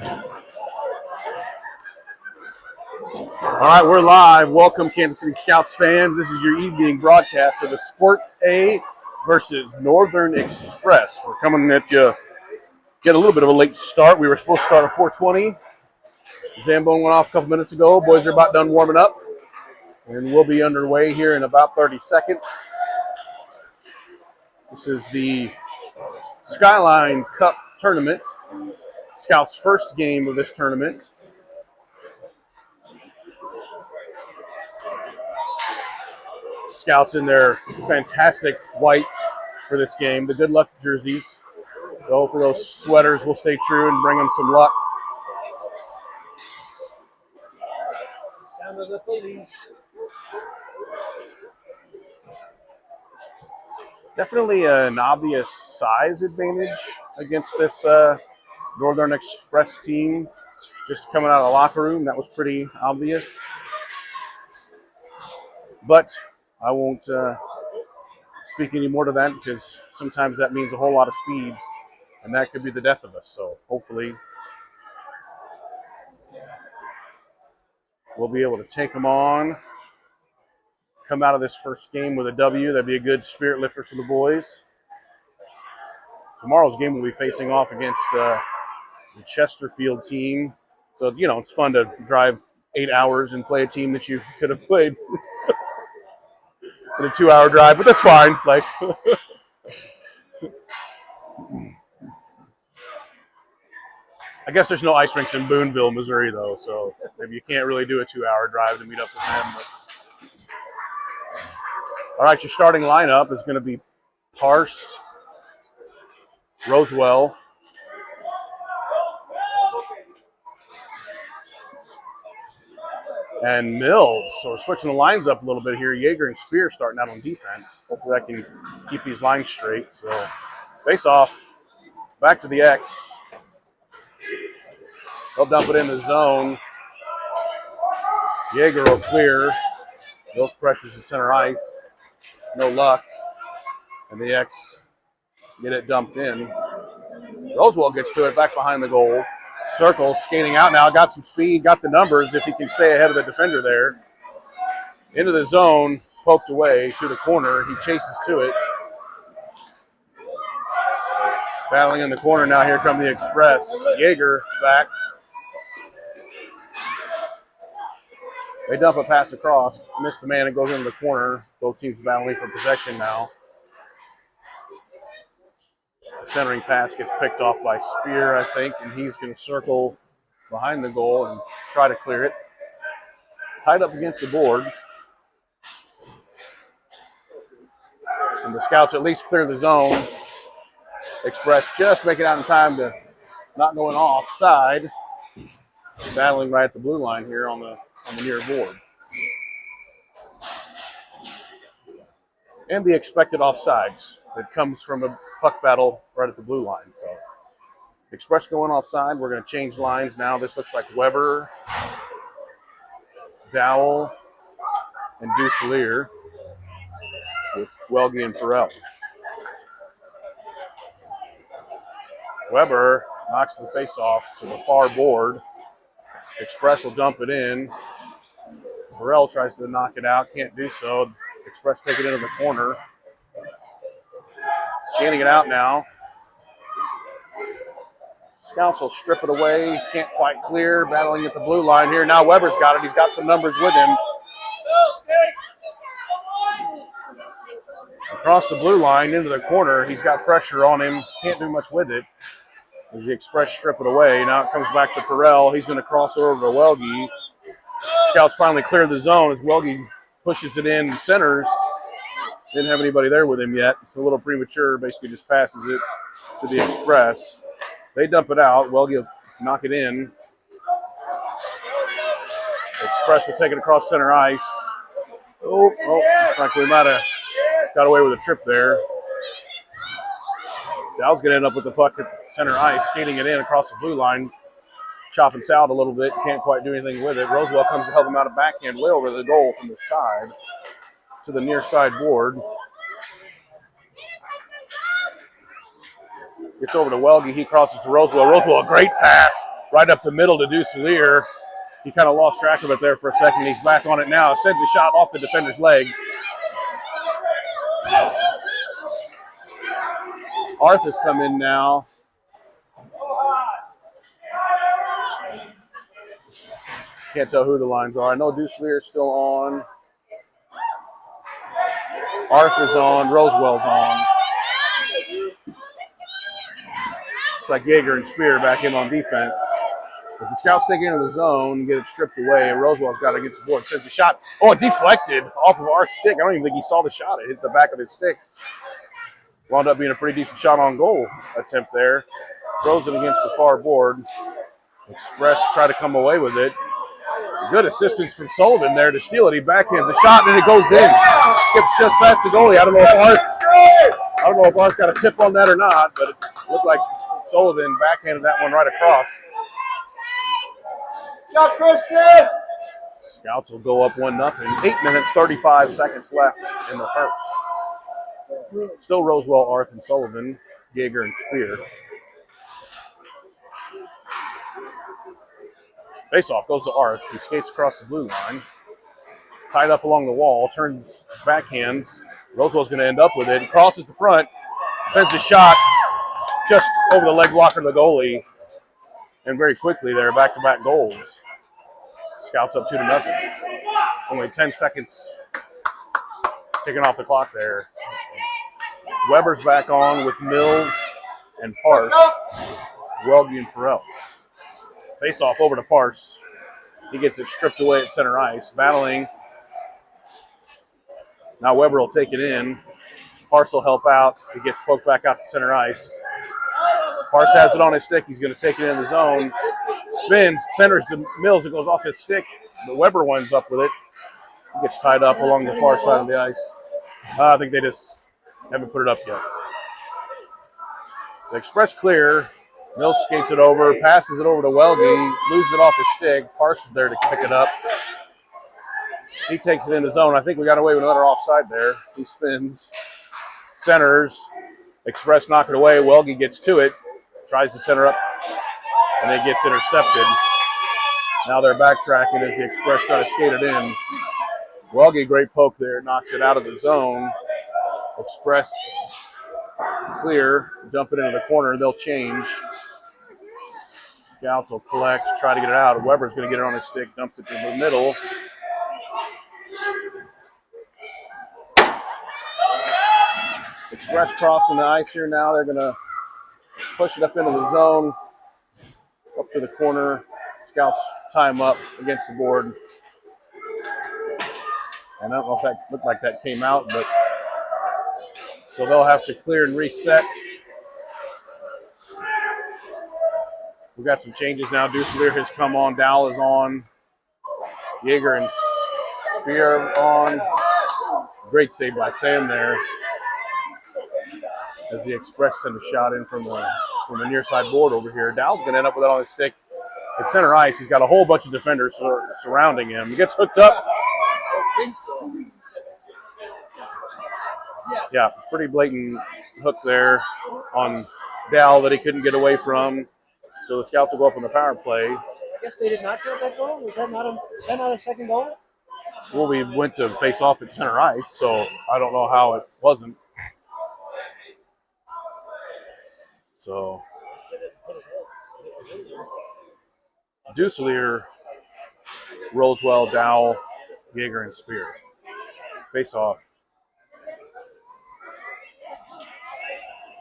All right, we're live. Welcome, Kansas City Scouts fans. This is your evening broadcast of the Squirt A versus Northern Express. We're coming at you, get a little bit of a late start. We were supposed to start at 4:20. Zambone went off a couple minutes ago. Boys are about done warming up, and we'll be underway here in about 30 seconds. This is the Skyline Cup tournament. Scouts' first game of this tournament. Scouts in their fantastic whites for this game. The good luck jerseys. Go for those sweaters. We'll stay true and bring them some luck. Sound of the police. Definitely an obvious size advantage against this Northern Express team. Just coming out of the locker room, that was pretty obvious. But I won't speak any more to that because sometimes that means a whole lot of speed, and that could be the death of us. So hopefully we'll be able to take them on, come out of this first game with a W. That'd be a good spirit lifter for the boys. Tomorrow's game will be facing off against the Chesterfield team. So, you know, it's fun to drive 8 hours and play a team that you could have played in a 2-hour drive, but that's fine. Like, I guess there's no ice rinks in Boonville, Missouri, though, so maybe you can't really do a 2-hour drive to meet up with them. But. All right, your starting lineup is going to be Parse, Rosewell, and Mills. So we're switching the lines up a little bit here. Yeager and Spear starting out on defense. Hopefully that can keep these lines straight. So face off, back to the X. They'll dump it in the zone. Yeager will clear. Mills pressures the center ice. No luck. And the X get it dumped in. Rosewell gets to it back behind the goal. Circle, skating out now, got some speed, got the numbers if he can stay ahead of the defender there. Into the zone, poked away to the corner. He chases to it. Battling in the corner now, here come the Express. Yeager back. They dump a pass across, miss the man, and goes into the corner. Both teams battling for possession now. The centering pass gets picked off by Spear, I think, and he's going to circle behind the goal and try to clear it. Tied up against the board. And the Scouts at least clear the zone. Express just make it out in time to not going offside. Battling right at the blue line here on the near board. And the expected offsides that comes from a puck battle right at the blue line. So Express going offside. We're going to change lines now. This looks like Weber, Dowell, and Duselier with Welge and Farrell. Weber knocks the face-off to the far board. Express will dump it in. Farrell tries to knock it out, can't do so. Express take it into the corner. Scanning it out now. Scouts will strip it away, can't quite clear, battling at the blue line here. Now Weber's got it, he's got some numbers with him. Across the blue line into the corner, he's got pressure on him, can't do much with it. As the Express strip it away, now it comes back to Farrell. He's going to cross it over to Welge. Scouts finally clear the zone as Welge pushes it in centers. Didn't have anybody there with him yet. It's a little premature. Basically just passes it to the Express. They dump it out. Welge will knock it in. Express will take it across center ice. Oh, frankly, we might have got away with a trip there. Dowell's going to end up with the puck at center ice, skating it in across the blue line, chopping south a little bit, can't quite do anything with it. Rosewell comes to help him out of backhand way over the goal from the side to the near side board. Gets over to Welge, he crosses to Rosewell. Rosewell, a great pass right up the middle to Duselier. He kind of lost track of it there for a second. He's back on it now. Sends a shot off the defender's leg. Arth has come in now. Can't tell who the lines are. I know Duselier is still on. Arth is on. Rosewell's on. It's like Yeager and Spear back in on defense. As the Scouts take into the zone, get it stripped away, Rosewell's got to get the board. Sends a shot. Oh, it deflected off of our stick. I don't even think he saw the shot. It hit the back of his stick. Wound up being a pretty decent shot on goal attempt there. Throws it against the far board. Express try to come away with it. Good assistance from Sullivan there to steal it. He backhands a shot and it goes in. Skips just past the goalie. I don't know if Arth got a tip on that or not, but it looked like Sullivan backhanded that one right across. Shot, Christian! Scouts will go up 1-0. 8 minutes, 35 seconds left in the first. Still Rosewell, Arth, and Sullivan, Yeager, and Spear. Faceoff goes to Arth. He skates across the blue line. Tied up along the wall, turns backhands. Rosewell's going to end up with it. He crosses the front, sends a shot just over the leg blocker of the goalie. And very quickly there, back-to-back goals. Scouts up 2-0. Only 10 seconds taken off the clock there. Weber's back on with Mills and Parse. Welge and Perrell. Face off over to Parse. He gets it stripped away at center ice. Battling. Now Weber will take it in. Parse will help out. He gets poked back out to center ice. Parse has it on his stick. He's going to take it in the zone. Spins, centers to Mills. It goes off his stick. But Weber winds up with it. He gets tied up along the far side of the ice. I think they just haven't put it up yet. The Express clear. Mills skates it over, passes it over to Welge, loses it off his stick. Parse is there to pick it up. He takes it in the zone. I think we got away with another offside there. He spins, centers. Express knock it away. Welge gets to it, tries to center up, and it gets intercepted. Now they're backtracking as the Express try to skate it in. Welge, great poke there, knocks it out of the zone. Express clear, dump it into the corner. They'll change. Scouts will collect, try to get it out. Weber's going to get it on his stick, dumps it to the middle. Express crossing the ice here now. They're going to push it up into the zone, up to the corner. Scouts tie him up against the board. And I don't know if that looked like that came out, but so they'll have to clear and reset. We've got some changes now. Duselier has come on. Dowell is on. Yeager and Spear on. Great save by Sam there. As the Express send a shot in from the near side board over here. Dowell's going to end up with it on his stick at center ice. He's got a whole bunch of defenders surrounding him. He gets hooked up. Yeah, pretty blatant hook there on Dowell that he couldn't get away from. So the Scouts will go up on the power play. I guess they did not get that goal? Was that not a second goal? Well, we went to face off at center ice, so I don't know how it wasn't. So Duselier, Rosewell, Dowell, Yeager, and Spear. Face off.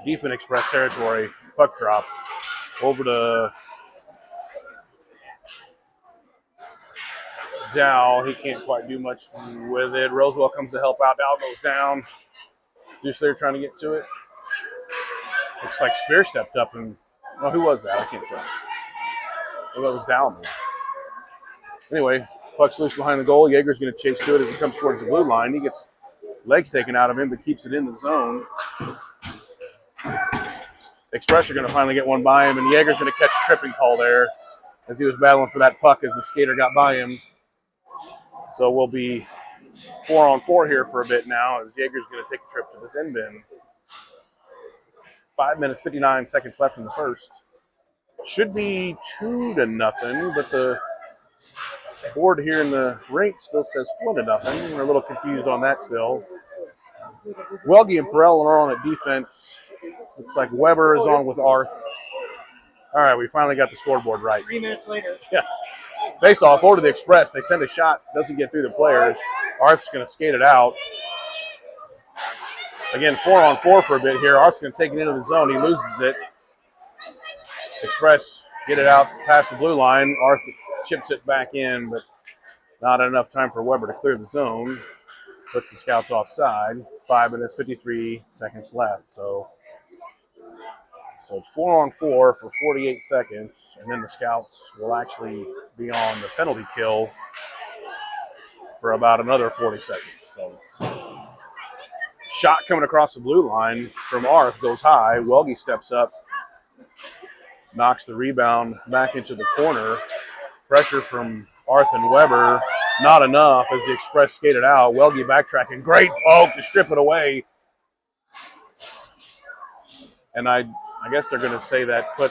Deep in Express territory, puck drop. Over to Dowell. He can't quite do much with it. Rosewell comes to help out. Dowell goes down. Duselier trying to get to it. Looks like Spear stepped up and, oh, who was that? I can't tell. Oh, that was Dowell. Anyway, puck's loose behind the goal. Yeager's going to chase to it as he comes towards the blue line. He gets legs taken out of him, but keeps it in the zone. Express are going to finally get one by him, and Yeager's going to catch a tripping call there as he was battling for that puck as the skater got by him. So we'll be 4-on-4 here for a bit now as Yeager's going to take a trip to the sin bin. 5 minutes, 59 seconds left in the first. Should be 2-0, but the board here in the rink still says 1-0. We're a little confused on that still. Welge and Perel are on at defense. Looks like Weber is on with Arth. All right, we finally got the scoreboard right. 3 minutes later. Yeah. Face off over to the Express. They send a shot, doesn't get through the players. Arth's going to skate it out. Again, 4-on-4 for a bit here. Arth's going to take it into the zone. He loses it. Express get it out past the blue line. Arth chips it back in, but not enough time for Weber to clear the zone. Puts the Scouts offside. 5 minutes, 53 seconds left. So it's 4-on-4 for 48 seconds, and then the Scouts will actually be on the penalty kill for about another 40 seconds. So shot coming across the blue line from Arth goes high. Welge steps up, knocks the rebound back into the corner. Pressure from Arth and Weber, not enough as the Express skated out. Welge backtracking, great poke to strip it away. And I guess they're going to say that I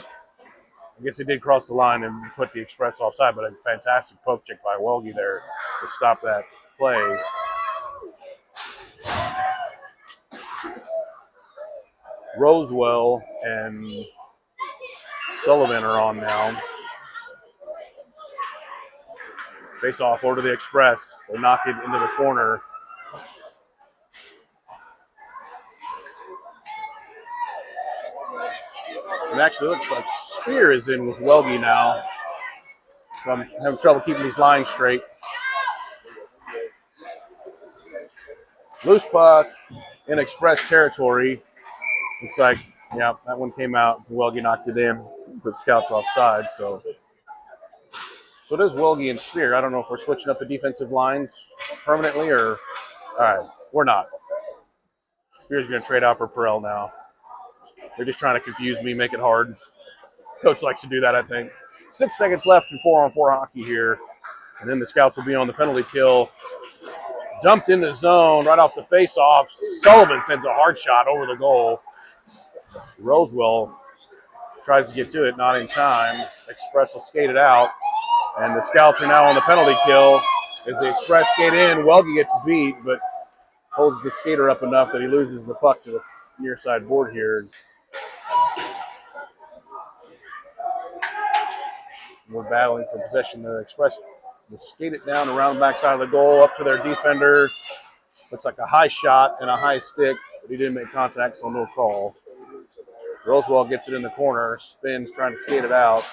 guess he did cross the line and put the Express offside, but a fantastic poke check by Welge there to stop that play. Rosewell and Sullivan are on now. Face off over to the Express. They knock it into the corner. It actually looks like Spear is in with Welge now. So I'm having trouble keeping these lines straight. Loose puck in Express territory. Looks like, yeah, that one came out. So Welge knocked it in. Put Scouts offside. So it is Welge and Spear. I don't know if we're switching up the defensive lines permanently or. All right, we're not. Spear's going to trade out for Perel now. They're just trying to confuse me, make it hard. Coach likes to do that, I think. 6 seconds left in 4-on-4 hockey here. And then the Scouts will be on the penalty kill. Dumped in the zone right off the face-off. Sullivan sends a hard shot over the goal. Rosewell tries to get to it, not in time. Express will skate it out. And the Scouts are now on the penalty kill. As the Express skate in, Welge gets beat, but holds the skater up enough that he loses the puck to the near side board here. We're battling for possession. The Express will skate it down around the backside of the goal, up to their defender. Looks like a high shot and a high stick, but he didn't make contact, so no call. Rosewell gets it in the corner, spins, trying to skate it out.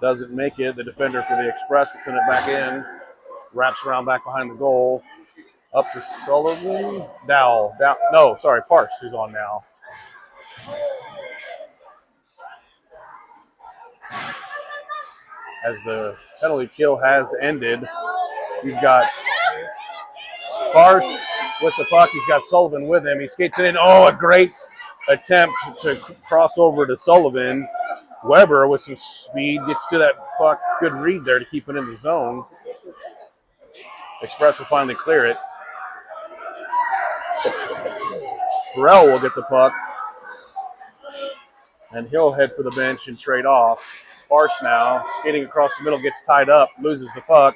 Doesn't make it. The defender for the Express to send it back in. Wraps around back behind the goal. Up to Sullivan. Dowell. No, sorry, Parks who's on now. As the penalty kill has ended, you've got Parks with the puck. He's got Sullivan with him. He skates it in. Oh, a great attempt to cross over to Sullivan. Weber with some speed gets to that puck. Good read there to keep it in the zone. Express will finally clear it. Perel will get the puck. And he'll head for the bench and trade off. Farce now, skating across the middle, gets tied up, loses the puck.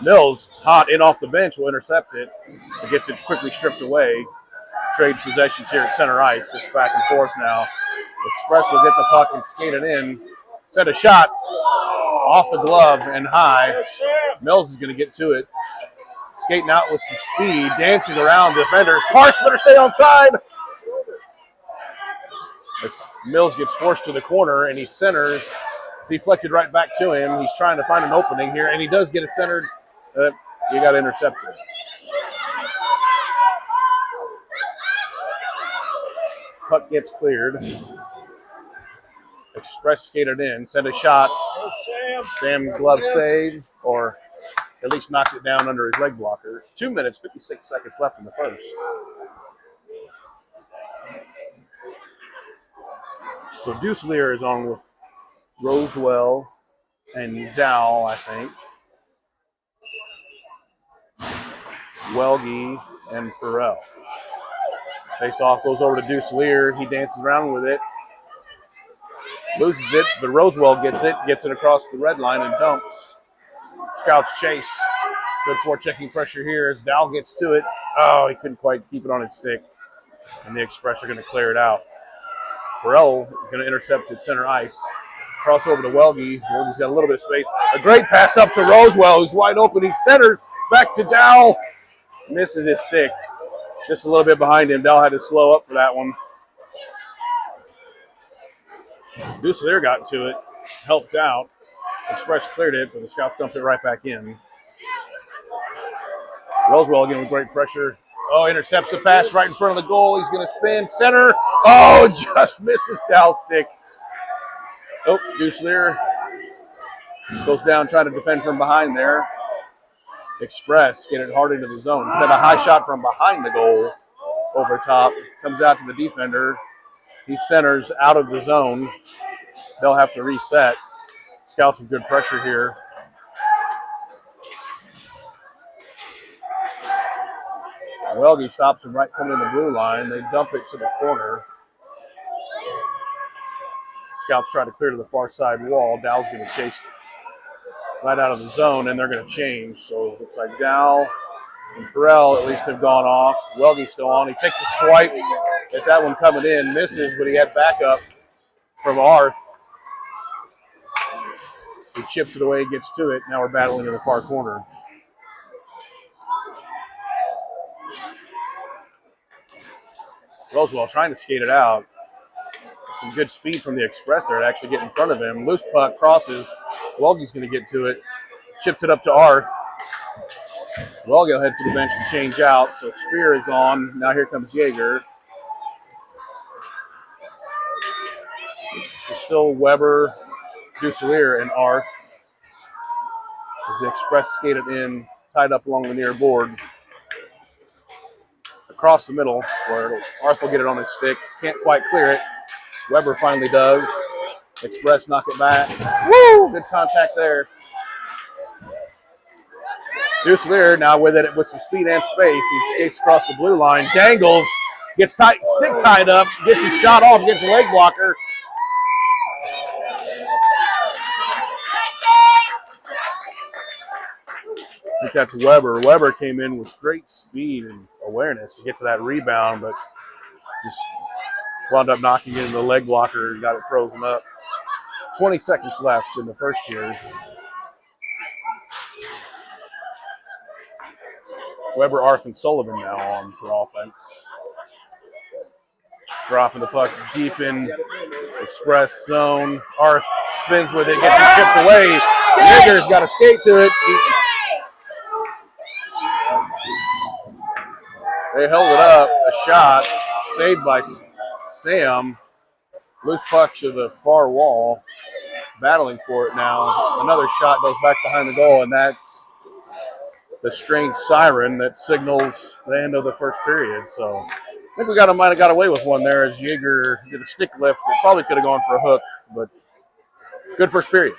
Mills, hot in off the bench, will intercept it. It gets it quickly stripped away. Trade possessions here at center ice, just back and forth now. Express will get the puck and skate it in. Send a shot off the glove and high. Mills is going to get to it. Skating out with some speed, dancing around defenders. Parse better stay on side. As Mills gets forced to the corner and he centers, deflected right back to him. He's trying to find an opening here, and he does get it centered. You got to intercept it. Puck gets cleared. Express skated in, sent a shot. Sam glove save, or at least knocked it down under his leg blocker. 2 minutes, 56 seconds left in the first. So Deuce Lear is on with Rosewell and Dowell, I think. Welge and Perel. Face off goes over to Deuce Lear. He dances around with it. Loses it, but Rosewell gets it across the red line and dumps. Scouts chase. Good forechecking pressure here as Dow gets to it. Oh, he couldn't quite keep it on his stick. And the Express are going to clear it out. Burrell is going to intercept at center ice. Cross over to Welge. Welge's got a little bit of space. A great pass up to Rosewell, who's wide open. He centers back to Dow. Misses his stick. Just a little bit behind him. Dow had to slow up for that one. Dusselier got to it. Helped out. Express cleared it, but the Scouts dumped it right back in. Rosewell again with great pressure. Oh, intercepts the pass right in front of the goal. He's going to spin. Center. Oh, just misses Dow's stick. Oh, Dusselier goes down trying to defend from behind there. Express get it hard into the zone. Instead a high shot from behind the goal over top. Comes out to the defender. He centers out of the zone. They'll have to reset. Scouts with good pressure here. Welge stops him right coming in the blue line. They dump it to the corner. Scouts try to clear to the far side wall. Dow's going to chase right out of the zone, and they're going to change. So it looks like Dow and Burrell at least have gone off. Welge's still on. He takes a swipe at that one coming in. Misses, but he had backup from Arth. He chips it away, gets to it. Now we're battling in the far corner. Rosewell trying to skate it out. Some good speed from the Express there to actually get in front of him. Loose puck crosses. Welge's going to get to it. Chips it up to Arth. Welge will head for the bench and change out. So Spear is on. Now here comes Yeager. So still Weber, Dusselier, and Arth. As the Express skated in, tied up along the near board. Across the middle, where Arth will get it on his stick. Can't quite clear it. Weber finally does. Express knock it back. Woo! Good contact there. Dusselier now with it with some speed and space. He skates across the blue line, dangles, gets stick tied up, gets his shot off, gets a leg blocker. I think that's Weber. Weber came in with great speed and awareness to get to that rebound, but just wound up knocking in the leg blocker and got it frozen up. 20 seconds left in the first here. Weber, Arth, and Sullivan now on for offense. Dropping the puck deep in Express zone. Arth spins with it, gets it chipped away. Yeager's got to skate to it. They held it up. A shot saved by Sam. Loose puck to the far wall. Battling for it now. Another shot goes back behind the goal, and that's the strange siren that signals the end of the first period. So I think we might have got away with one there as Yeager did a stick lift that probably could have gone for a hook, but good first period.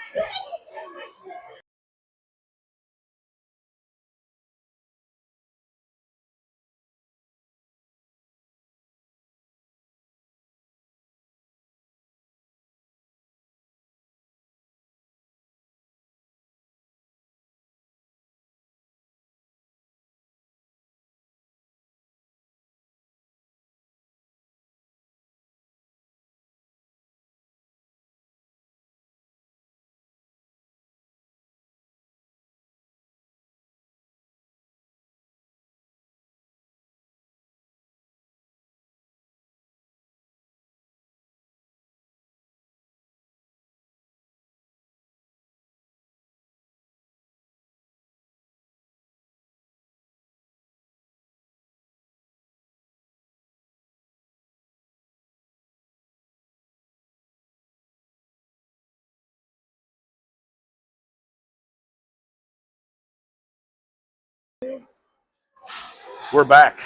We're back.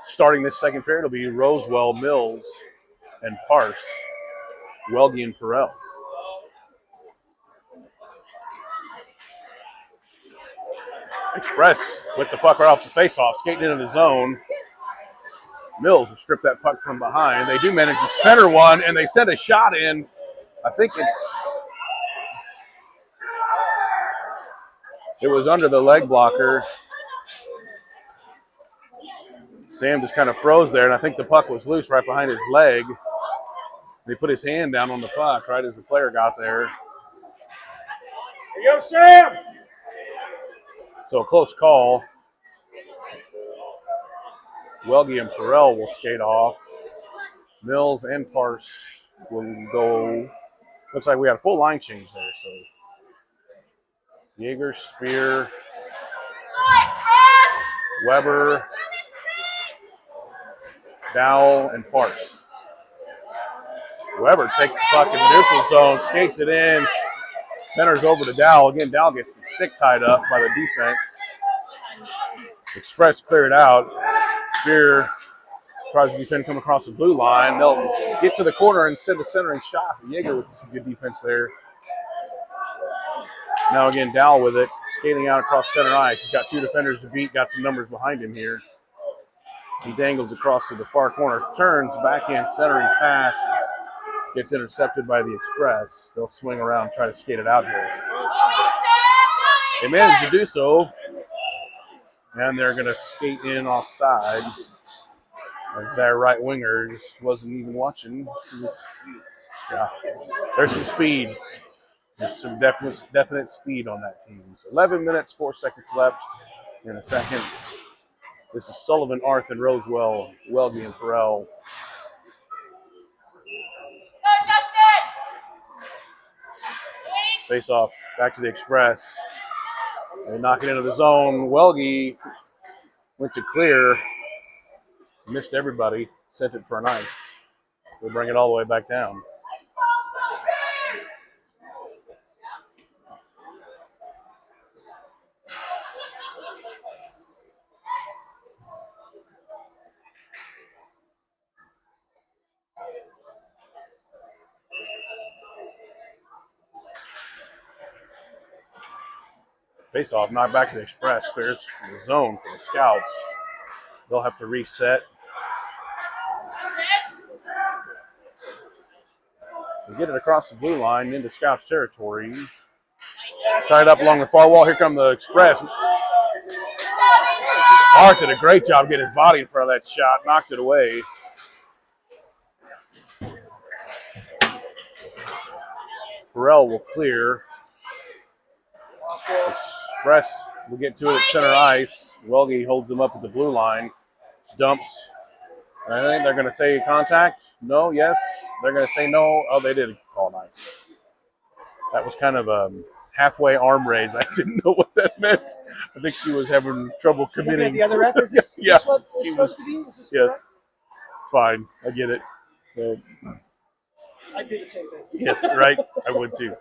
Starting this second period will be Rosewell, Mills, and Parse. Welge and Perel. Express with the puck right off the faceoff, skating into the zone. Mills will strip that puck from behind. They do manage to center one, and they send a shot in. I think it was under the leg blocker. Sam just kind of froze there, and I think the puck was loose right behind his leg. He put his hand down on the puck right as the player got there. Here you go, Sam! So a close call. Welge and Perrell will skate off. Mills and Parse will go. Looks like we got a full line change there. So Yeager, Spear, Weber, Dowell, and Parse. Weber takes the puck in the neutral zone, skates it in, centers over to Dowell. Again, Dowell gets the stick tied up by the defense. Express cleared out. Spear tries to defend, come across the blue line. They'll get to the corner and send a centering shot. Yeager with some good defense there. Now again, Dowell with it, skating out across center ice. He's got two defenders to beat, got some numbers behind him here. He dangles across to the far corner, turns, backhand centering pass, gets intercepted by the Express. They'll swing around, try to skate it out here. They managed to do so, and they're going to skate in offside as their right winger just wasn't even watching. There's some speed. There's some definite speed on that team. So 11 minutes, 4 seconds left in the second. This is Sullivan, Arth, and Rosewell, Welge, and Perrell. Face off back to the Express. They knock it into the zone. Welge went to clear, missed everybody, sent it for an ice. We'll bring it all the way back down. Face off, knocked back to the Express, clears the zone for the Scouts. They'll have to reset. They get it across the blue line into Scouts territory. Tied up along the far wall. Here come the Express. Arth did a great job getting his body in front of that shot, knocked it away. Perrell will clear. Express will get to it at center ice. Welge holds him up at the blue line. Dumps. I think they're going to say contact. No, yes. They're going to say no. Oh, they did call an ice. That was kind of a halfway arm raise. I didn't know what that meant. I think she was having trouble committing. The other ref is this, yeah, what it's she supposed was. to be? Is this Yes, correct? it's fine. I get it. I'd do the same thing. Yes, right. I would too.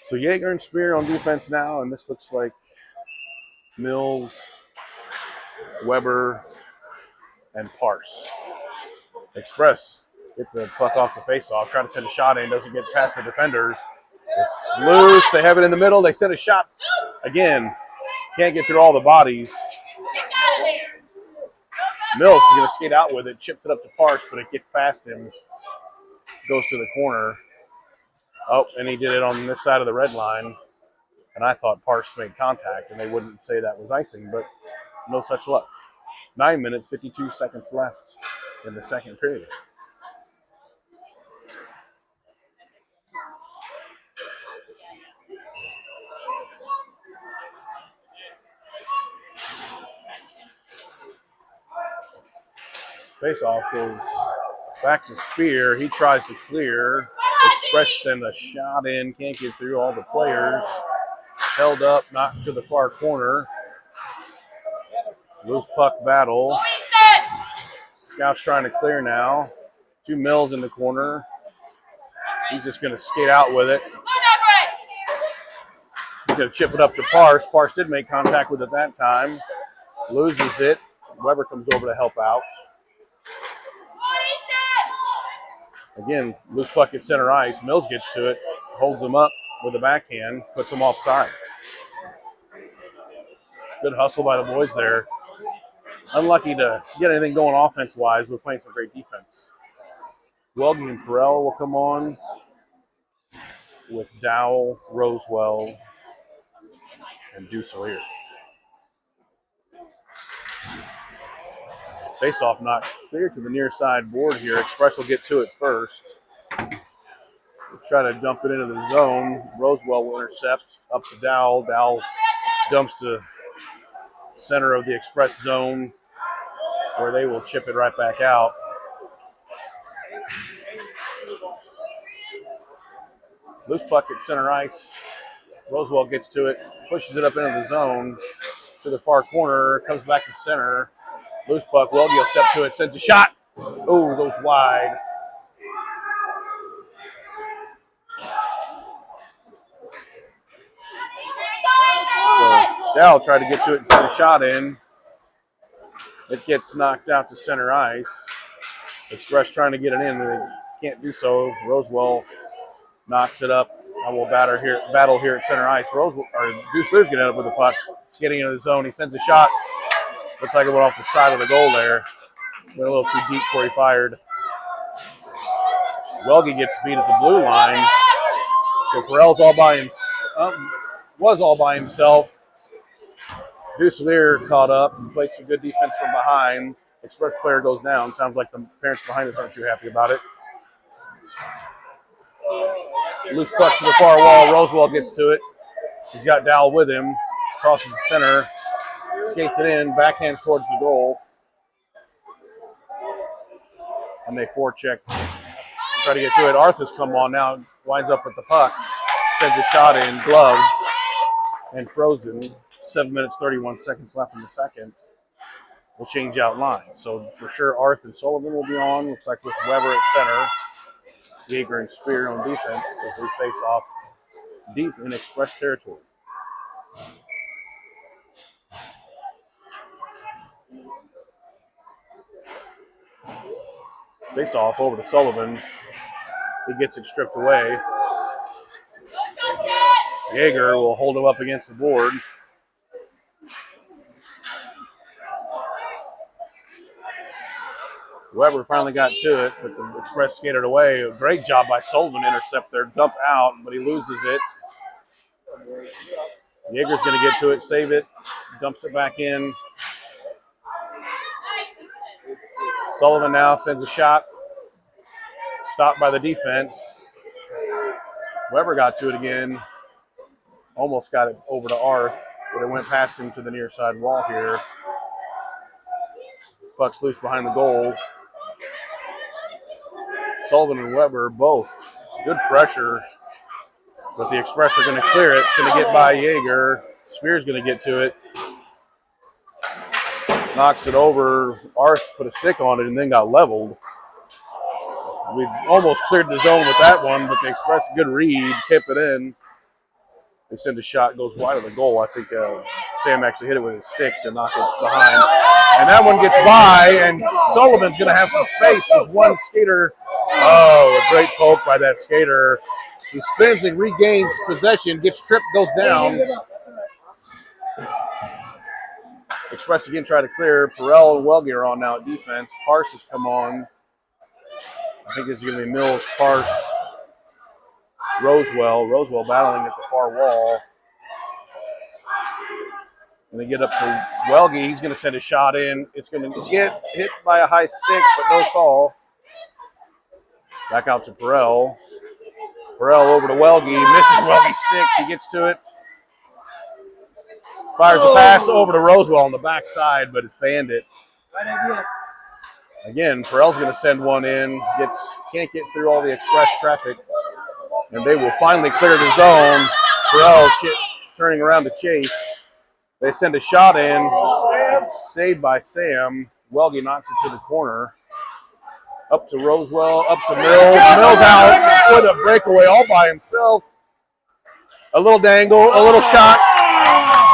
So Yeager and Spear on defense now, and this looks like Mills, Weber, and Parse. Express get the puck off the face-off, try to send a shot in, doesn't get past the defenders. It's loose. They have it in the middle. They send a shot again. Can't get through all the bodies. Mills is going to skate out with it, chips it up to Parse, but it gets past him, goes to the corner. Oh, and he did it on this side of the red line. And I thought Parse made contact, and they wouldn't say that was icing, but no such luck. 9 minutes, 52 seconds left in the second period. Face-off goes back to Spear. He tries to clear. Express send a shot in. Can't get through all the players. Held up, knocked to the far corner. Loose puck battle. Scouts trying to clear now. 2 Mills in the corner. He's just going to skate out with it. He's going to chip it up to Parse. Parse did make contact with it that time. Loses it. Weber comes over to help out. Again, loose puck at center ice. Mills gets to it, holds him up with a backhand, puts him offside. Good hustle by the boys there. Unlucky to get anything going offense-wise, but playing some great defense. Welge and Perrell will come on with Dowell, Rosewell, and Duselier. Face-off not clear to the near side board here. Express will get to it first. We'll try to dump it into the zone. Rosewell will intercept up to Dowell. Dowell dumps to center of the Express zone where they will chip it right back out. Loose puck at center ice. Rosewell gets to it, pushes it up into the zone to the far corner, comes back to center. Loose puck, Welge will step to it, sends a shot. Oh, goes wide. So Dowell tried to get to it and send a shot in. It gets knocked out to center ice. Express trying to get it in, they can't do so. Rosewell knocks it up. I will battle here at center ice. Duselier's going to end up with the puck. It's getting into the zone. He sends a shot. Looks like it went off the side of the goal there. Went a little too deep before he fired. Welge gets beat at the blue line. So Perrell's was all by himself. Duselier caught up and played some good defense from behind. Express player goes down. Sounds like the parents behind us aren't too happy about it. Loose puck to the far wall. Rosewell gets to it. He's got Dowell with him. Crosses the center. Skates it in. Backhands towards the goal. And they forecheck. Try to get to it. Arthur's come on now. Winds up with the puck. Sends a shot in. Gloved. And frozen. 7 minutes, 31 seconds left in the second. We'll change out lines. So for sure, Arthur and Sullivan will be on. Looks like with Weber at center. Yeager and Spear on defense as they face off deep in Express territory. Face off over to Sullivan. He gets it stripped away. Yeager will hold him up against the board. Weber finally got to it, but the Express skated away. A great job by Sullivan to intercept there. Dump out, but he loses it. Yeager's going to get to it, save it, dumps it back in. Sullivan now sends a shot. Stopped by the defense. Weber got to it again. Almost got it over to Arth, but it went past him to the near side wall here. Puck's loose behind the goal. Sullivan and Weber both good pressure, but the Express are going to clear it. It's going to get by Yeager. Spear's going to get to it. Knocks it over. Arth put a stick on it and then got leveled. We almost cleared the zone with that one, but the Express, good read, kept it in. They send a shot, goes wide of the goal. I think Sam actually hit it with his stick to knock it behind. And that one gets by, and Sullivan's going to have some space with one skater. Oh, a great poke by that skater. He spins and regains possession, gets tripped, goes down. Express again try to clear. Perrell and Welge are on now at defense. Parse has come on. I think it's going to be Mills, Parse, Rosewell. Rosewell battling at the far wall. And they get up to Welge. He's going to send a shot in. It's going to get hit by a high stick, but no call. Back out to Perrell. Perrell over to Welge. Misses Welge's stick. He gets to it. Fires a pass over to Rosewell on the backside, but it fanned it. Again, Perrell's going to send one in. Can't get through all the Express traffic. And they will finally clear the zone. Perrell turning around to chase. They send a shot in. Saved by Sam. Welge knocks it to the corner. Up to Rosewell, up to Mills. Mills out with a breakaway all by himself. A little dangle, a little shot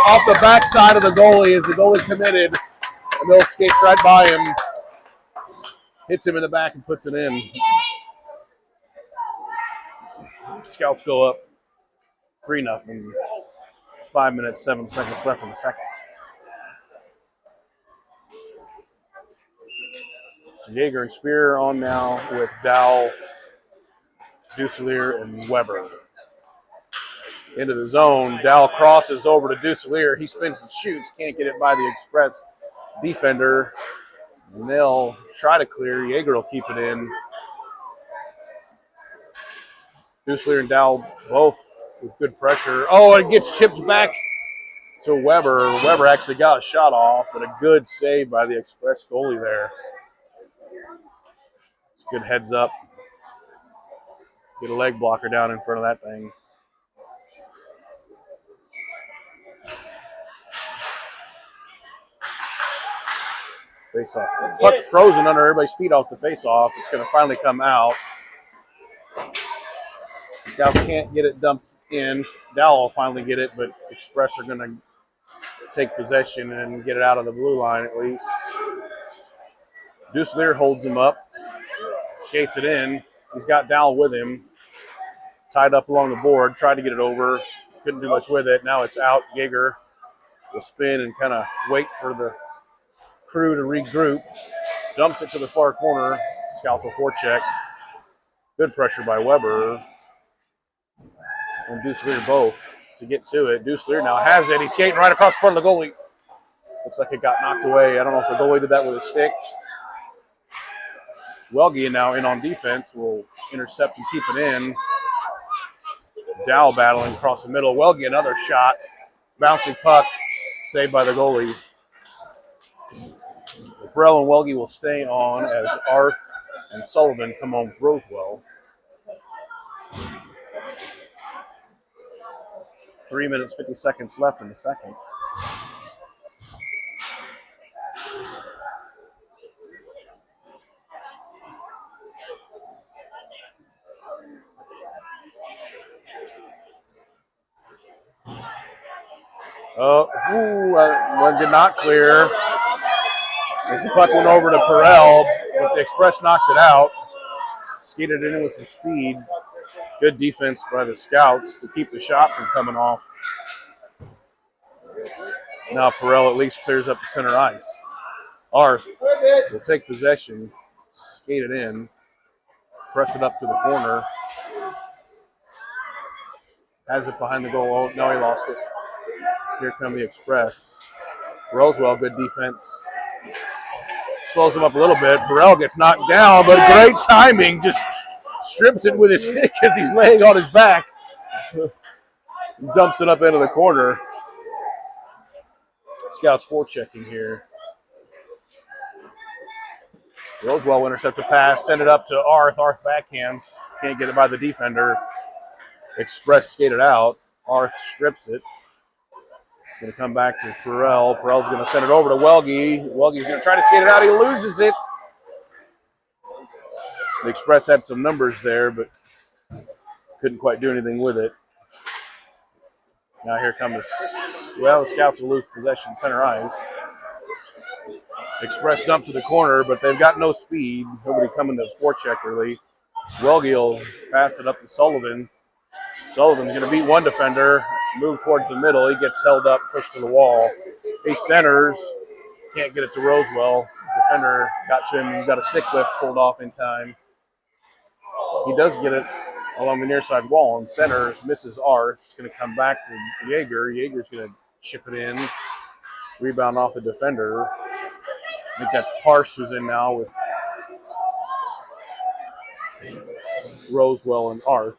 off the backside of the goalie as the goalie committed. Mills skates right by him. Hits him in the back and puts it in. Scouts go up 3-0. 5 minutes, 7 seconds left in the second. Jaeger and Spear on now with Dow, Duselier, and Weber. Into the zone. Dow crosses over to Duselier. He spins and shoots. Can't get it by the Express defender. And they'll try to clear. Jaeger will keep it in. Duselier and Dow both with good pressure. Oh, it gets chipped back to Weber. Weber actually got a shot off, and a good save by the Express goalie there. It's good heads up. Get a leg blocker down in front of that thing. Face off. Puck frozen under everybody's feet off the face off. It's going to finally come out. Scouts can't get it dumped in. Dowell will finally get it, but Express are going to take possession and get it out of the blue line at least. Duselier holds him up, skates it in. He's got Dowell with him, tied up along the board, tried to get it over. Couldn't do much with it. Now it's out. Jaeger will spin and kind of wait for the crew to regroup. Dumps it to the far corner. Scouts will forecheck. Good pressure by Weber and Duselier both to get to it. Duselier now has it. He's skating right across the front of the goalie. Looks like it got knocked away. I don't know if the goalie did that with a stick. Welge now in on defense will intercept and keep it in. Dow battling across the middle. Welge another shot. Bouncing puck. Saved by the goalie. Burrell and Welge will stay on as Arth and Sullivan come on with Rosewell. 3 minutes, 50 seconds left in the second. One did not clear. As the puck went over to Perel, but the Express knocked it out. Skated it in with some speed. Good defense by the Scouts to keep the shot from coming off. Now Perel at least clears up the center ice. Arth will take possession, skate it in, press it up to the corner. Has it behind the goal. Oh, no, he lost it. Here come the Express. Rosewell, good defense. Slows him up a little bit. Perel gets knocked down, but great timing. Just strips it with his stick as he's laying on his back. Dumps it up into the corner. Scouts forechecking here. Rosewell will intercept the pass, send it up to Arth. Arth backhands. Can't get it by the defender. Express skated out. Arth strips it. Going to come back to Perel. Perel's going to send it over to Welge. Welge's going to try to skate it out. He loses it. The Express had some numbers there, but couldn't quite do anything with it. Now here comes, the Scouts will lose possession center ice. Express dump to the corner, but they've got no speed. Nobody coming to forecheck early. Welge will pass it up to Sullivan. Sullivan's going to beat one defender, move towards the middle. He gets held up, pushed to the wall. He centers, can't get it to Rosewell. Defender got to him, got a stick lift pulled off in time. He does get it along the near side wall and centers, misses Arth. It's going to come back to Jaeger. Jaeger's going to chip it in, rebound off the defender. I think that's Parse who's in now with Rosewell and Arth.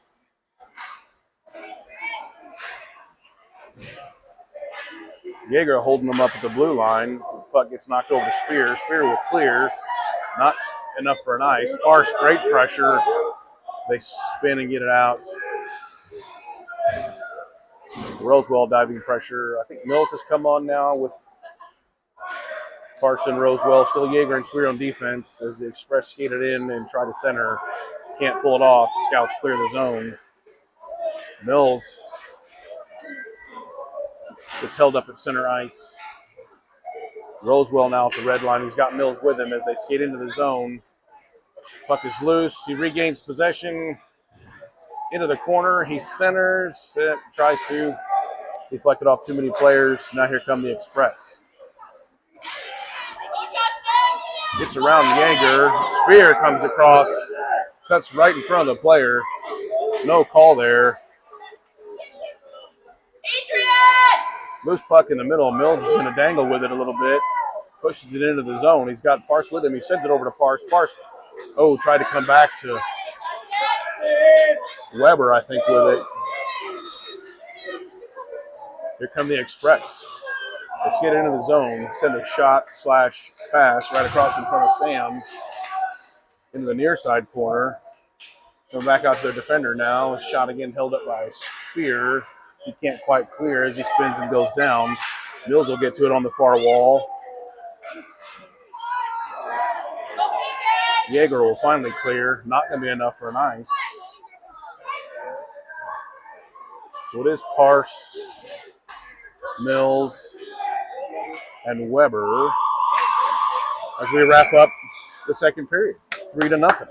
Jaeger holding them up at the blue line. Puck gets knocked over to Spear. Spear will clear. Not enough for an ice. Parse, great pressure. They spin and get it out. Rosewell diving pressure. I think Mills has come on now with Parse and Rosewell. Still Jaeger and Spear on defense as the Express skated in and try to center. Can't pull it off. Scouts clear the zone. Mills gets held up at center ice. Rosewell now at the red line. He's got Mills with him as they skate into the zone. Puck is loose. He regains possession into the corner. He centers. Tries to deflect it off too many players. Now here come the Express. Gets around Jaeger. Spear comes across. Cuts right in front of the player. No call there. Loose puck in the middle. Mills is going to dangle with it a little bit. Pushes it into the zone. He's got Parse with him. He sends it over to Parse. Parse, tried to come back to Weber, I think, with it. Here come the Express. Let's get into the zone. Send a shot/pass right across in front of Sam into the near side corner. Going back out to the defender now. Shot again held up by Spear. He can't quite clear as he spins and goes down. Mills will get to it on the far wall. Jaeger will finally clear. Not going to be enough for an ice. So it is Parse, Mills, and Weber as we wrap up the second period. 3-0.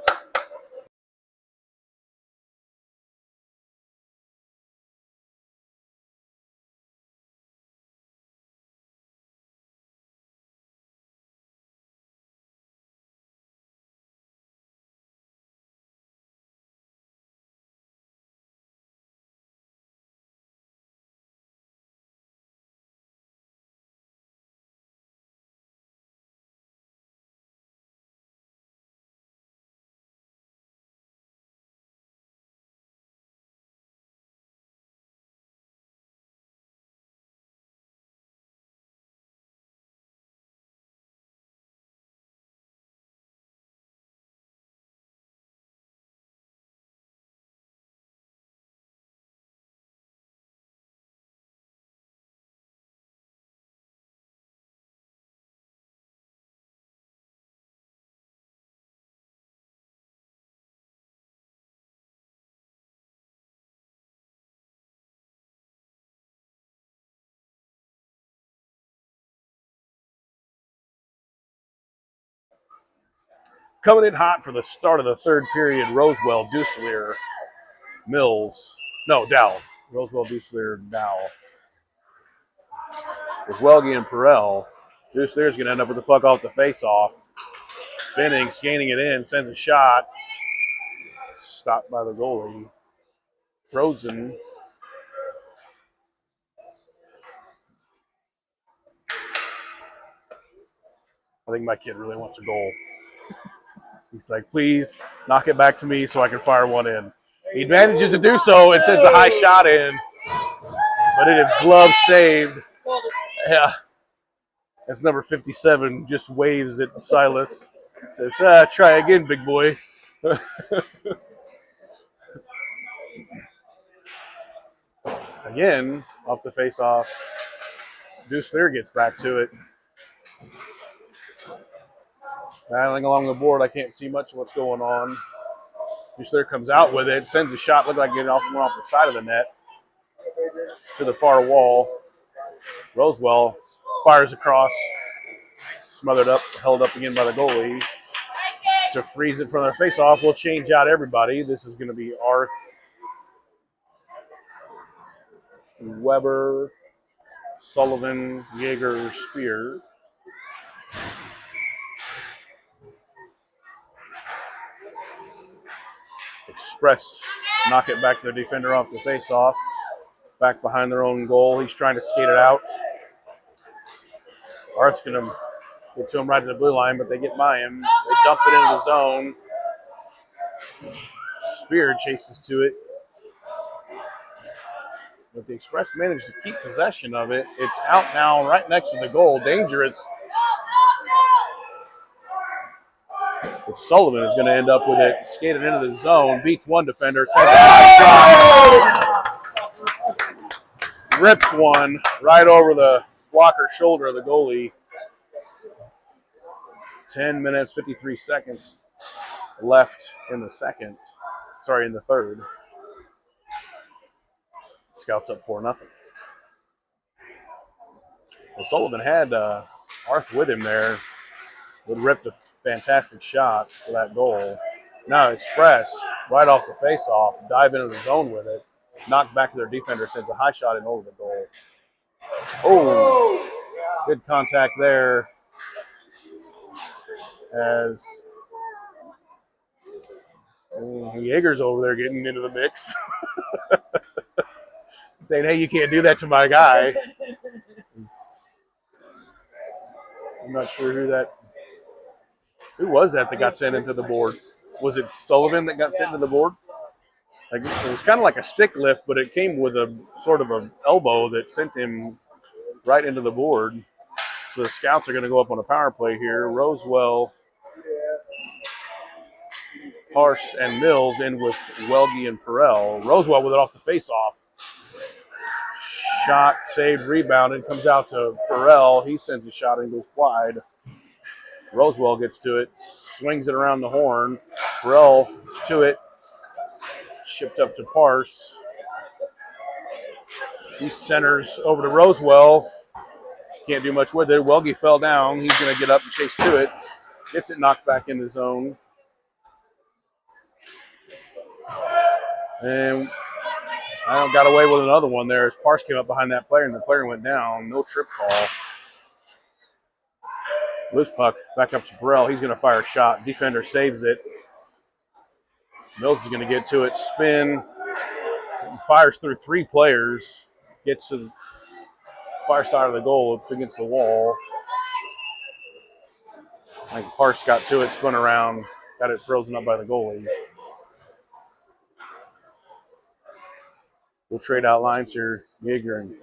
Coming in hot for the start of the third period, Rosewell, Duselier, Mills. No, Dow. Rosewell, Duselier, Dow. With Welge and Perel. Ducelier's going to end up with the puck off the face-off. Spinning, scanning it in, sends a shot. Stopped by the goalie. Frozen. I think my kid really wants a goal. He's like, please knock it back to me so I can fire one in. He manages to do so and sends a high shot in, but it is glove saved. Yeah, that's number 57. Just waves at Silas. Says, try again, big boy. Again, off the face-off. Deuce gets back to it. Battling along the board, I can't see much of what's going on. Deuce comes out with it, sends a shot, looked like it went off the side of the net to the far wall. Rosewell fires across, smothered up, held up again by the goalie. To freeze it from their face-off, we'll change out everybody. This is going to be Arth, Weber, Sullivan, Jaeger, Spear. Express knock it back to the defender off the face-off. Back behind their own goal. He's trying to skate it out. Arth's going to get to him right at the blue line, but they get by him. They dump it into the zone. Spear chases to it. But the Express managed to keep possession of it. It's out now right next to the goal. Dangerous. But Sullivan is going to end up with it. Skated into the zone. Beats one defender. Sends a high shot. Rips one right over the blocker's shoulder of the goalie. 10 minutes, 53 seconds left in the second. Sorry, in the third. Scouts up 4-0. Well, Sullivan had Arth with him there. Would ripped a fantastic shot for that goal. Now Express, right off the face-off, dive into the zone with it. Knocked back to their defender, sends a high shot in over the goal. Oh, good contact there. as Jaeger's over there getting into the mix. Saying, hey, you can't do that to my guy. I'm not sure who was that got sent into the board? Was it Sullivan that got sent into the board? Like, it was kind of like a stick lift, but it came with a sort of an elbow that sent him right into the board. So the Scouts are going to go up on a power play here. Rosewell, Parse, and Mills in with Welge and Perrell. Rosewell with it off the face-off. Shot, saved, rebounded, comes out to Perrell. He sends a shot and goes wide. Rosewell gets to it, swings it around the horn. Perrell to it, shipped up to Parse. He centers over to Rosewell. Can't do much with it. Welge fell down. He's going to get up and chase to it. Gets it knocked back in the zone. And I got away with another one there as Parse came up behind that player, and the player went down. No trip call. Loose puck back up to Perrell. He's going to fire a shot. Defender saves it. Mills is going to get to it. Spin. Fires through three players. Gets to the far side of the goal. It's against the wall. I think Parse got to it, spun around, got it frozen up by the goalie. We'll trade out lines here. Jaeger and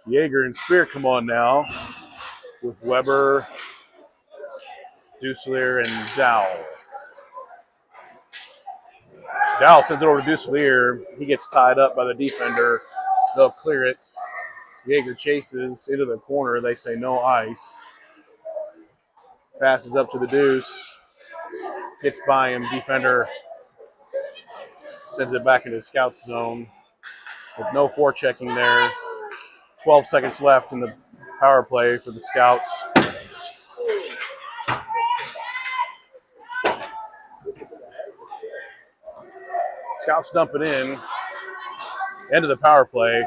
Jaeger and Spear come on now with Weber, Duselier, and Dowell. Dowell sends it over to Duselier. He gets tied up by the defender. They'll clear it. Jaeger chases into the corner. They say no ice. Passes up to the Deuce. Gets by him. Defender sends it back into the Scouts zone with no forechecking there. 12 seconds left in the power play for the Scouts. Scouts dump it in. End of the power play.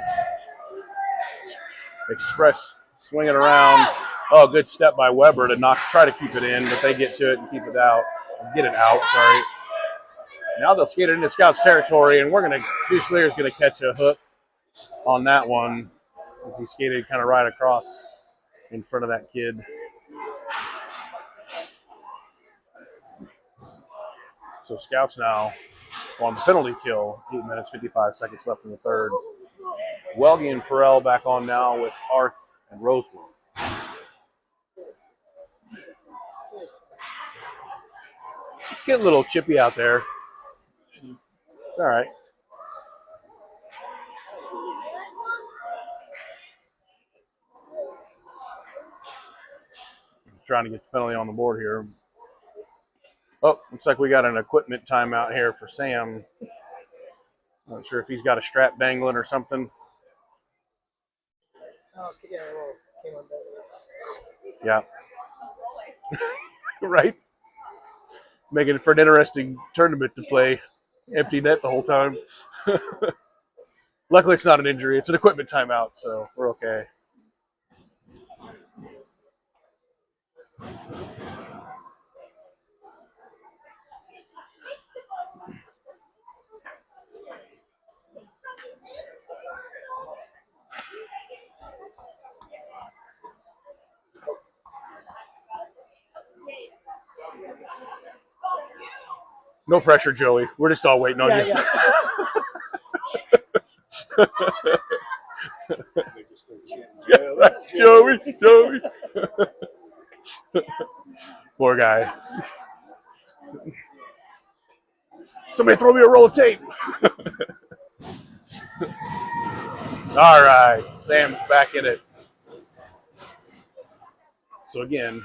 Express swinging around. Oh, good step by Weber to try to keep it in, but they get to it and keep it out. Get it out, sorry. Now they'll skate it into Scouts territory, and Ducelier's going to catch a hook on that one as he skated kind of right across in front of that kid. So Scouts now on the penalty kill. 8 minutes, 55 seconds left in the third. Welge and Perrell back on now with Arth and Rosewell. It's getting a little chippy out there. It's all right. I'm trying to get the penalty on the board here. Oh, looks like we got an equipment timeout here for Sam. Not sure if he's got a strap dangling or something. Yeah. Right? Making it for an interesting tournament to play. Empty net the whole time. Luckily, it's not an injury. It's an equipment timeout, so we're okay. No pressure, Joey. We're just all waiting on you. Yeah. Joey. Poor guy. Somebody throw me a roll of tape. All right, Sam's back in it. So again,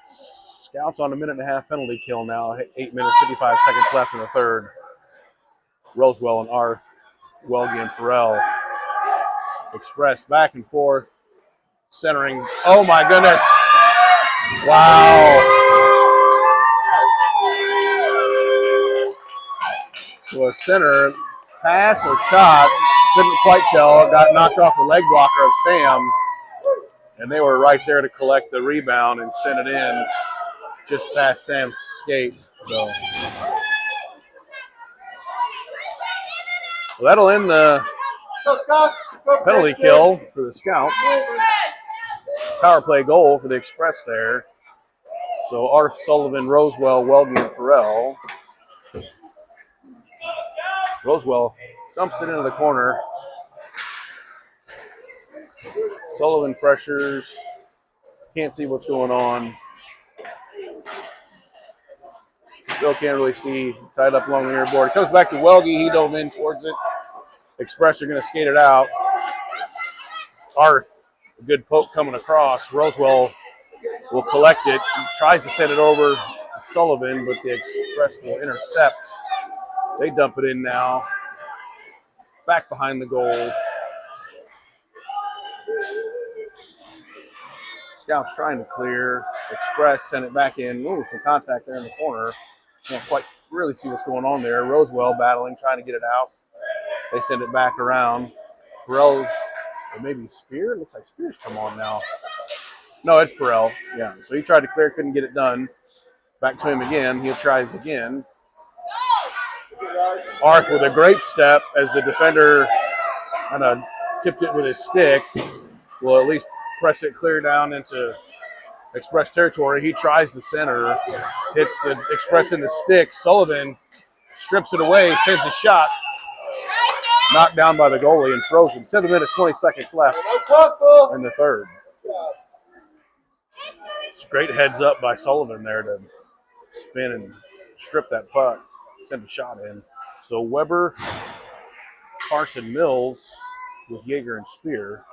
Scouts on a 1.5-minute penalty kill now. 8 minutes, 55 seconds left in the third. Rosewell and Arth, Welge and Perrell. Express back and forth. Centering. Oh my goodness. Wow. To a center pass or shot. Couldn't quite tell. It got knocked off the leg blocker of Sam. And they were right there to collect the rebound and send it in just past Sam's skate. So that'll end the penalty kill for the Scouts. Power play goal for the Express there. So Arth, Sullivan, Rosewell, Welge, and Perrell. Rosewell dumps it into the corner. Sullivan pressures. Can't see what's going on. Still can't really see. Tied up along the near board. It comes back to Welge. He dove in towards it. Express are going to skate it out. Arth, a good poke coming across. Rosewell will collect it. He tries to send it over to Sullivan, but the Express will intercept. They dump it in now. Back behind the goal. Scouts trying to clear. Express send it back in. Ooh, some contact there in the corner. Can't quite really see what's going on there. Rosewell battling, trying to get it out. They send it back around. Perrell, or maybe Spear? It looks like Spear's come on now. No, it's Perrell. Yeah, so he tried to clear, couldn't get it done. Back to him again. He tries again. Arth with a great step as the defender kind of tipped it with his stick. Will at least press it clear down into Express territory. He tries the center, hits the Express in the stick. Sullivan strips it away, sends a shot. Knocked down by the goalie and throws it. 7 minutes, 20 seconds left in the third. It's a great heads up by Sullivan there to spin and strip that puck, send a shot in. So Weber, Carson, Mills with Yeager and Spear.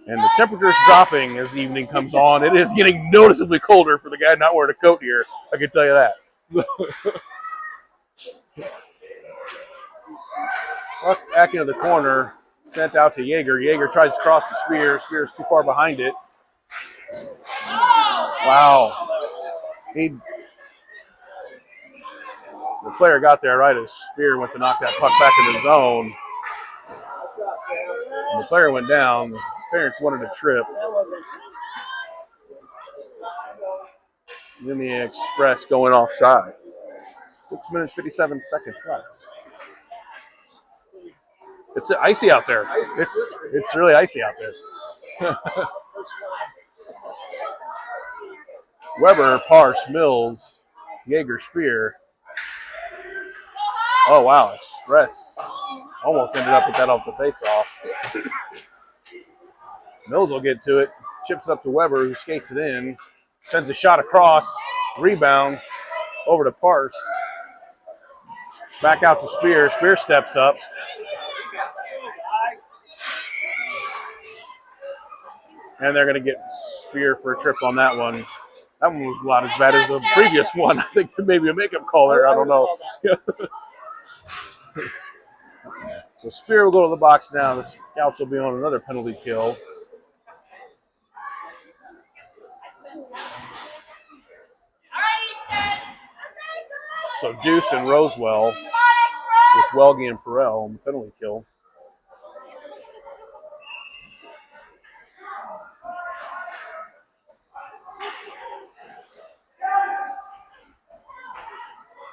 And the temperature's dropping as the evening comes on. It is getting noticeably colder for the guy not wearing a coat here. I can tell you that. Puck back into the corner, sent out to Yeager. Yeager tries to cross to Spear. Spear's too far behind it. Wow. The player got there right as Spear went to knock that puck back in the zone. And the player went down. The parents wanted a trip. Then the Express going offside. 6 minutes, 57 seconds left. It's icy out there. It's really icy out there. Weber, Parse, Mills, Yeager, Spear. Oh, wow. Express almost ended up with that off the face-off. Mills will get to it. Chips it up to Weber, who skates it in. Sends a shot across. Rebound over to Parse. Back out to Spear. Spear steps up. And they're going to get Spear for a trip on that one. That one was not as bad as the previous one. I think maybe a makeup call there. I don't know. So Spear will go to the box now. The Scouts will be on another penalty kill. So Deuce and Rosewell with Welge and Perrell on the penalty kill.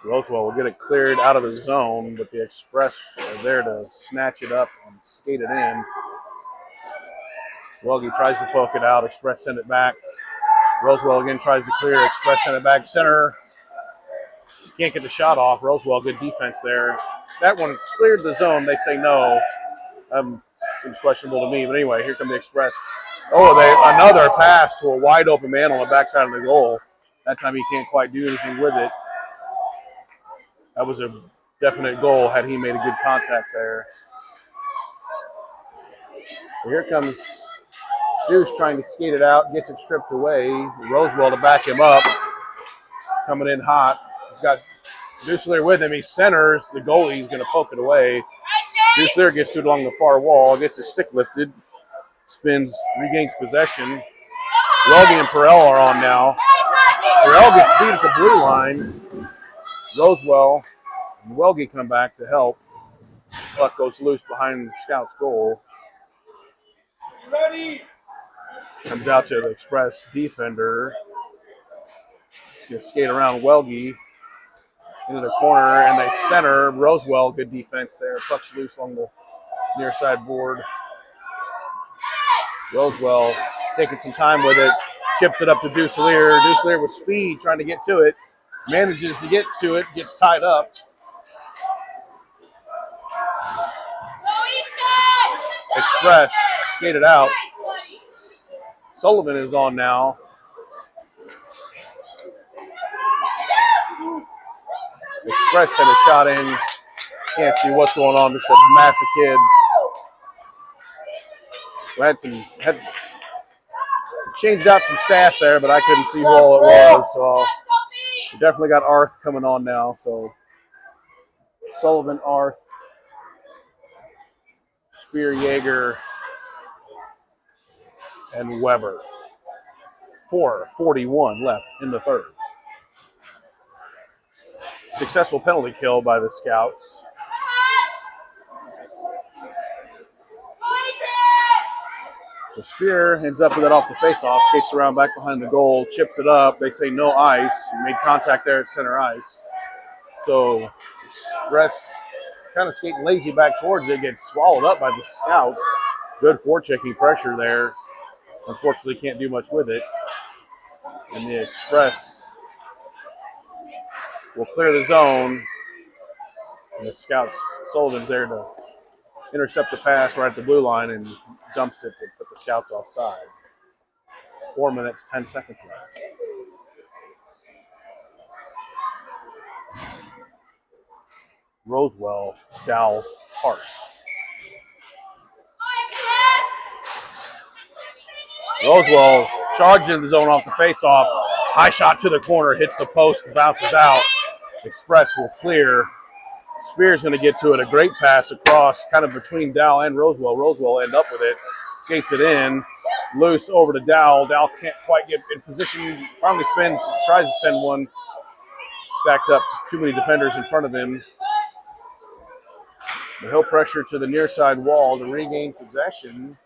Rosewell will get it cleared out of the zone, but the Express are there to snatch it up and skate it in. Welge tries to poke it out. Express send it back. Rosewell again tries to clear. Express send it back center. Can't get the shot off. Rosewell, good defense there. That one cleared the zone. They say no. Seems questionable to me. But anyway, here come the Express. Oh, another pass to a wide open man on the backside of the goal. That time he can't quite do anything with it. That was a definite goal had he made a good contact there. So here comes Deuce trying to skate it out, gets it stripped away. Rosewell to back him up. Coming in hot. He's got Deuce there with him. He centers. The goalie's going to poke it away. Deuce there gets to it along the far wall, gets his stick lifted, spins, regains possession. Welge and Perrell are on now. Perrell gets beat at the blue line. Rosewell and Welge come back to help. Puck goes loose behind the Scouts' goal. Comes out to the Express defender. He's going to skate around Welge into the corner, and they center. Rosewell, good defense there. Puck's loose along the near side board. Rosewell taking some time with it. Chips it up to Duselier. Duselier with speed trying to get to it. Manages to get to it. Gets tied up. Express skated out. Sullivan is on now. Express sent a shot in. Can't see what's going on. Just a mass of kids. We had changed out some staff there, but I couldn't see who all it was. So we definitely got Arth coming on now. So Sullivan, Arth, Spear, Yeager, and Weber. 4:41 left in the third. Successful penalty kill by the Scouts. So Spear ends up with it off the faceoff, skates around back behind the goal, chips it up. They say no ice. Made contact there at center ice. So Express kind of skating lazy back towards it, gets swallowed up by the Scouts. Good forechecking pressure there. Unfortunately, can't do much with it. And the Express will clear the zone. And the Scouts, Sullivan's there to intercept the pass right at the blue line and dumps it to put the Scouts offside. 4 minutes, 10 seconds left. Rosewell, Dow, Parse. Rosewell charges into the zone off the faceoff. High shot to the corner, hits the post, bounces out. Express will clear. Spear's going to get to it. A great pass across, kind of between Dow and Rosewell. Rosewell end up with it, skates it in, loose over to Dow. Dow can't quite get in position. Finally spins, tries to send one. Stacked up too many defenders in front of him. But he'll pressure to the near side wall to regain possession.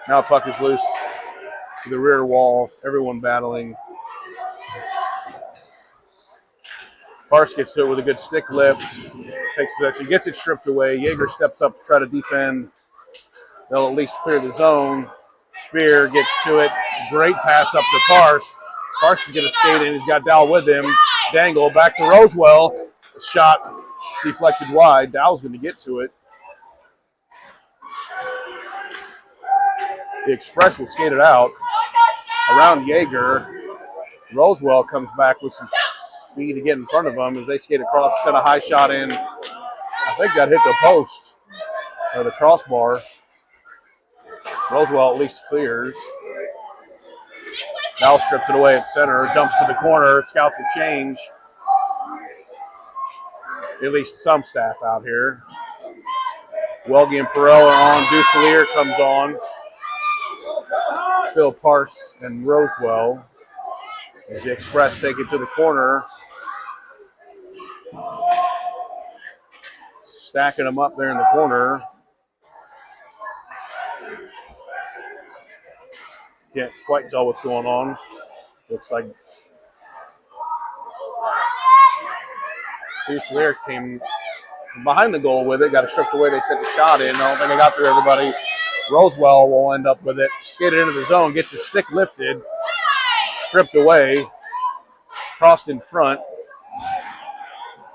Now puck is loose to the rear wall. Everyone battling. Parse gets to it with a good stick lift. Takes possession, gets it stripped away. Yeager steps up to try to defend. They'll at least clear the zone. Spear gets to it. Great pass up to Parse. Parse is going to skate in. He's got Dow with him. Dangle back to Rosewell. Shot deflected wide. Dow's going to get to it. The Express will skate it out around Yeager. Rosewell comes back with some speed to get in front of them as they skate across, send a high shot in. I think that hit the post or the crossbar. Rosewell at least clears. Now strips it away at center, dumps to the corner. Scouts will change. At least some staff out here. Welge and Perel are on. Duselier comes on. Still Parse and Rosewell. As the Express take it to the corner. Stacking them up there in the corner. Can't quite tell what's going on. Looks like Duselier came from behind the goal with it, got it stripped away. They sent the shot in. I don't think I got through everybody. Rosewell will end up with it. Skated into the zone, gets his stick lifted, stripped away, crossed in front.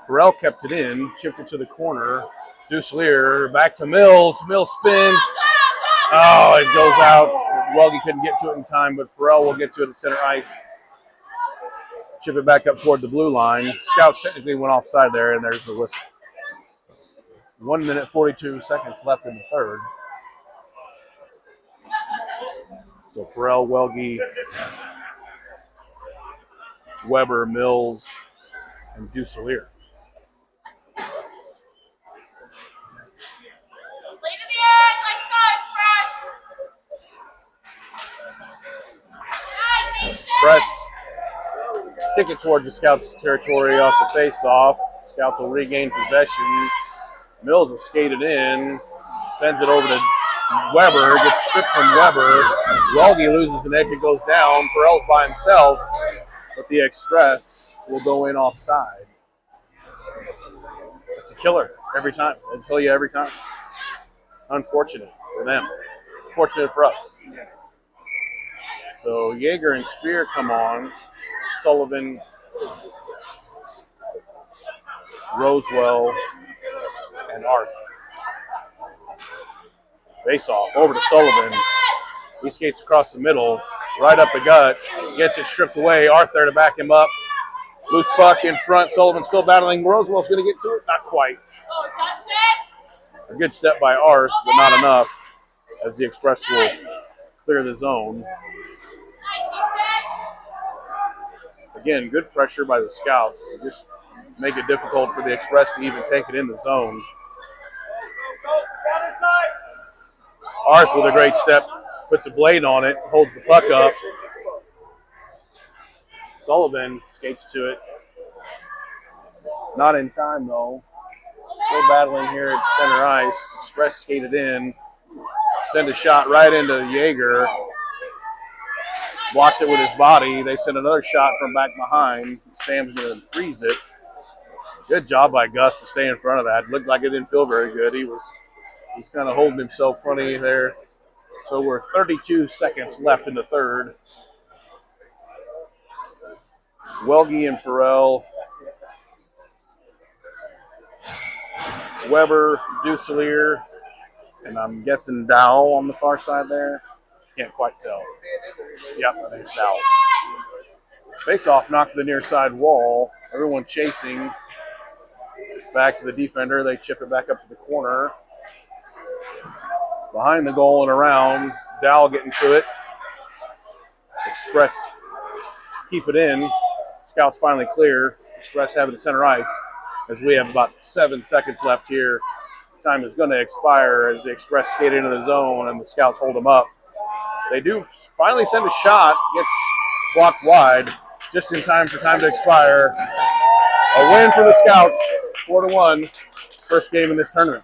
Perel kept it in, chipped it to the corner. Duselier back to Mills. Mills spins. Oh, it goes out. Welge couldn't get to it in time, but Perel will get to it at center ice. Chip it back up toward the blue line. Scouts technically went offside there, and there's the whistle. 1 minute, 42 seconds left in the third. So Perel, Welge, Weber, Mills, and Duselier. Express kick it towards the Scouts' territory off the face-off. Scouts will regain possession. Mills will skate it in, sends it over to Weber, gets stripped from Weber. Welge loses an edge and goes down. Perrell's by himself, but the Express will go in offside. It's a killer every time. They'll kill you every time. Unfortunate for them. Fortunate for us. So Yeager and Spear come on. Sullivan, Rosewell, and Arth. Face off over to Sullivan. He skates across the middle, right up the gut, gets it stripped away. Arth there to back him up. Loose puck in front. Sullivan still battling. Rosewell's going to get to it. Not quite. A good step by Arth, but not enough as the Express will clear the zone. Again, good pressure by the Scouts to just make it difficult for the Express to even take it in the zone. Arth with a great step, puts a blade on it, holds the puck up. Sullivan skates to it. Not in time, though. Still battling here at center ice. Express skated in. Send a shot right into Yeager. Blocks it with his body. They send another shot from back behind. Sam's going to freeze it. Good job by Gus to stay in front of that. Looked like it didn't feel very good. He's kind of holding himself funny there. So we're 32 seconds left in the third. Welge and Perrell. Weber, Dusselier, and I'm guessing Dowell on the far side there. Can't quite tell. Yep, I think it's Dowell. Face-off knocked to the near side wall. Everyone chasing. Back to the defender. They chip it back up to the corner. Behind the goal and around. Dowell getting to it. Express keep it in. Scouts finally clear. Express have it at center ice as we have about 7 seconds left here. Time is going to expire as the Express skate into the zone and the Scouts hold them up. They do finally send a shot. Gets blocked wide just in time for time to expire. A win for the Scouts, 4-1. First game in this tournament.